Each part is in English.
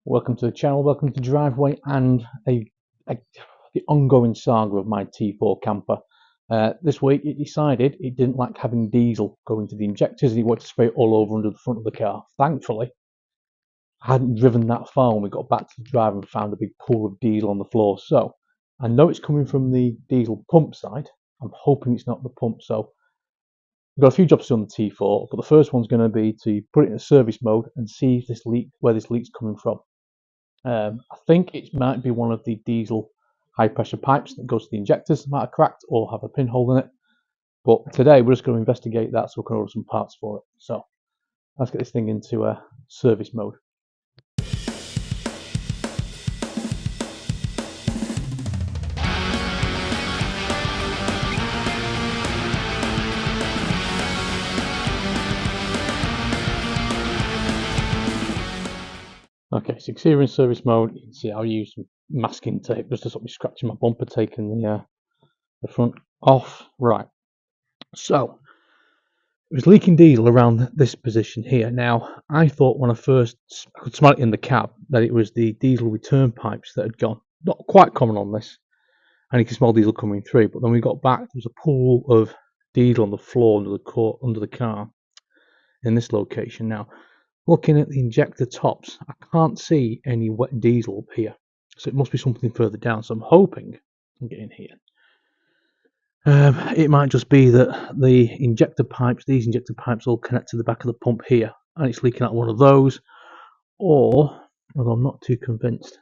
Welcome to the channel, welcome to Driveway and the ongoing saga of my T4 camper. This week it decided it didn't like having diesel going to the injectors and it wanted to spray it all over under the front of the car. Thankfully, I hadn't driven that far when we got back to the drive and found a big pool of diesel on the floor. So I know it's coming from the diesel pump side. I'm hoping it's not the pump. So we've got a few jobs to do on the T4, but the first one's going to be to put it in service mode and see if where this leak's coming from. I think it might be one of the diesel high pressure pipes that goes to the injectors that might have cracked or have a pinhole in it. But today we're just going to investigate that so we can order some parts for it. So let's get this thing into service mode. Okay, so here in service mode, you can see I'll use some masking tape just to stop me scratching my bumper, taking the front off. Right, so it was leaking diesel around this position here. Now, I thought when I could smell it in the cab that it was the diesel return pipes that had gone. Not quite common on this, and you can smell diesel coming through. But then we got back, there was a pool of diesel on the floor under the car in this location. Now, looking at the injector tops, I can't see any wet diesel up here, so it must be something further down. So I'm hoping I can get in here. It might just be that these injector pipes all connect to the back of the pump here, and it's leaking out one of those, or, although I'm not too convinced,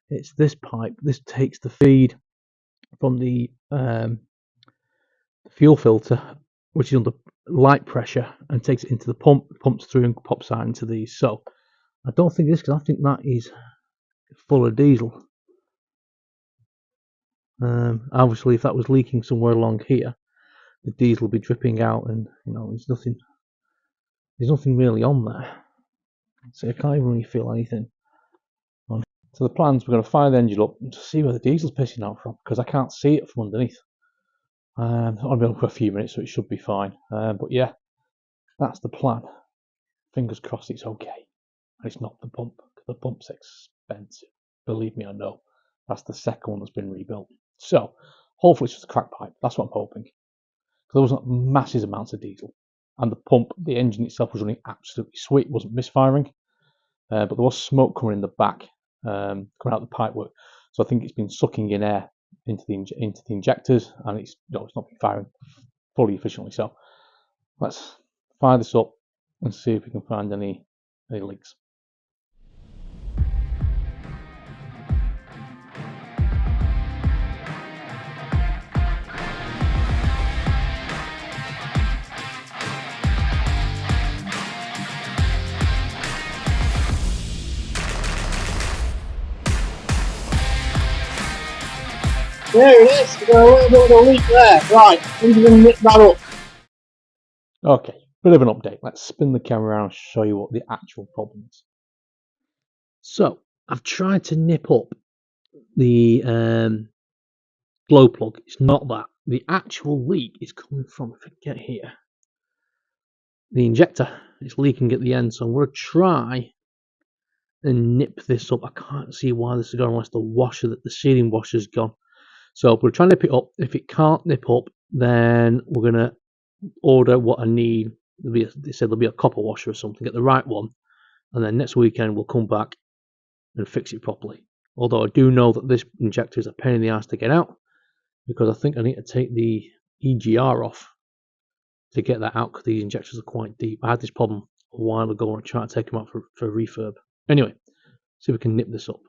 it's this pipe. This takes the feed from the fuel filter, which is under light pressure, and takes it into the pump, pumps through and pops out into these. So I don't think this, because I think that is full of diesel. Obviously, if that was leaking somewhere along here, the diesel will be dripping out, and there's nothing really on there. So I can't even really feel anything. So the plan's, we're going to fire the engine up to see where the diesel's pissing out from, because I can't see it from underneath. I'll be on for a few minutes, so it should be fine. But yeah, that's the plan. Fingers crossed it's okay. And it's not the pump, because the pump's expensive. Believe me, I know. That's the second one that's been rebuilt. So hopefully it's just a cracked pipe. That's what I'm hoping. Because there wasn't massive amounts of diesel. And the pump, the engine itself was running absolutely sweet. It wasn't misfiring. But there was smoke coming in the back, coming out the pipework. So I think it's been sucking in air into the injectors, and it's not been firing fully efficiently. So let's fire this up and see if we can find any leaks. There it is, we've got a little bit of a leak there. Right, I'm going to nip that up. Okay, bit of an update. Let's spin the camera around and show you what the actual problem is. So I've tried to nip up the glow plug. It's not that. The actual leak is coming from, if I get here, the injector. It's leaking at the end, so I'm going to try and nip this up. I can't see why this is going unless the sealing washer's gone. So we're trying to nip it up. If it can't nip up, then we're going to order what I need. They said there'll be a copper washer or something, get the right one, and then next weekend we'll come back and fix it properly. Although I do know that this injector is a pain in the ass to get out, because I think I need to take the EGR off to get that out, because these injectors are quite deep. I had this problem a while ago when I tried to take them out for refurb. Anyway, see if we can nip this up.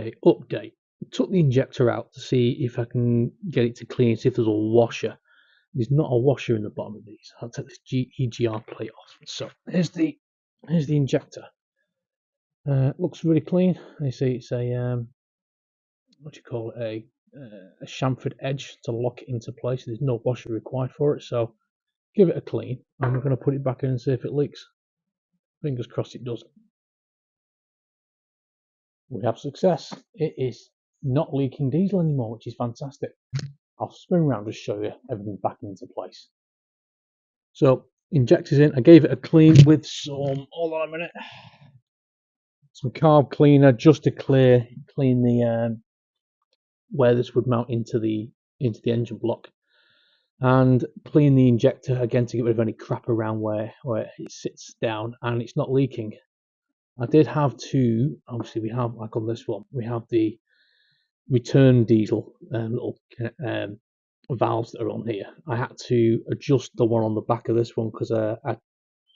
Okay, update. Took the injector out to see if I can get it to clean, see if there's a washer. There's not a washer in the bottom of these. I'll take this EGR plate off. So here's the injector. Looks really clean. You see it's a what do you call it, a chamfered edge to lock it into place. There's no washer required for it, so give it a clean, and we're going to put it back in and see if it leaks. Fingers crossed it does. We have success. It is not leaking diesel anymore, which is fantastic. I'll spin around to show you everything back into place. So injectors in. I gave it a clean with some, hold on a minute, some carb cleaner just to clean the where this would mount into the engine block, and clean the injector again to get rid of any crap around where it sits down and it's not leaking. I did have to, obviously we have, like on this one, we have the return diesel little valves that are on here. I had to adjust the one on the back of this one because I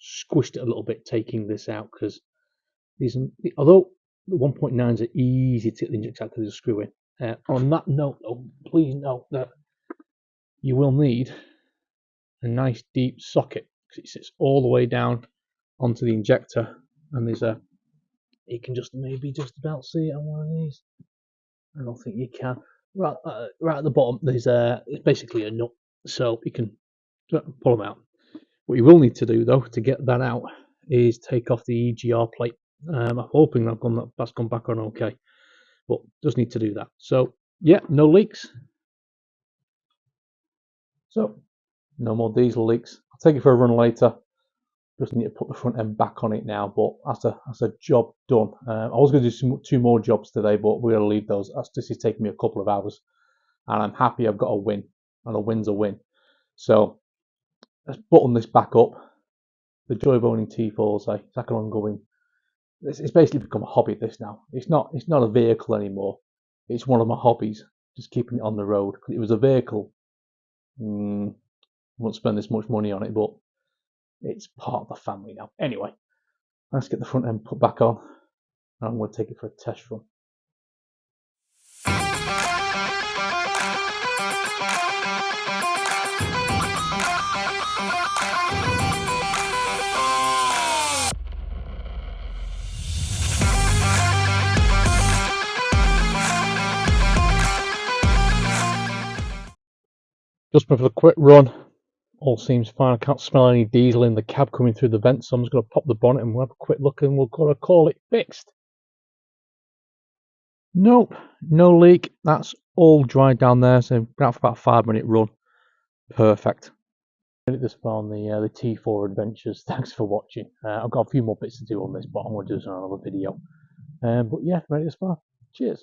squished it a little bit taking this out, because these, although the 1.9s are easy to get the injector out because there's a screw in. On that note, though, please note that you will need a nice deep socket because it sits all the way down onto the injector, and there's a, you can just maybe just about see it on one of these. I don't think you can. Right at the bottom, there's it's basically a nut, so you can pull them out. What you will need to do, though, to get that out is take off the EGR plate. I'm hoping that's gone back on okay, but does need to do that. So yeah, no leaks. So no more diesel leaks. I'll take it for a run later. Just need to put the front end back on it now, but that's a job done. I was going to do two more jobs today, but we're going to leave those. This is taking me a couple of hours, and I'm happy I've got a win, and a win's a win. So let's button this back up. The joy of owning T4s, it's like an ongoing. It's basically become a hobby. This now. It's not a vehicle anymore. It's one of my hobbies. Just keeping it on the road. It was a vehicle. I won't spend this much money on it, but it's part of the family now. Anyway, let's get the front end put back on, and I'm going to take it for a test run. Just for the quick run, all seems fine. I can't smell any diesel in the cab coming through the vents, so I'm just going to pop the bonnet and we'll have a quick look, and we'll call it fixed. Nope, no leak. That's all dried down there, so out for about a 5-minute run. Perfect. Made it this far on the T4 adventures. Thanks for watching. I've got a few more bits to do on this, but I'm going to do this on another video. But yeah, made it this far. Cheers.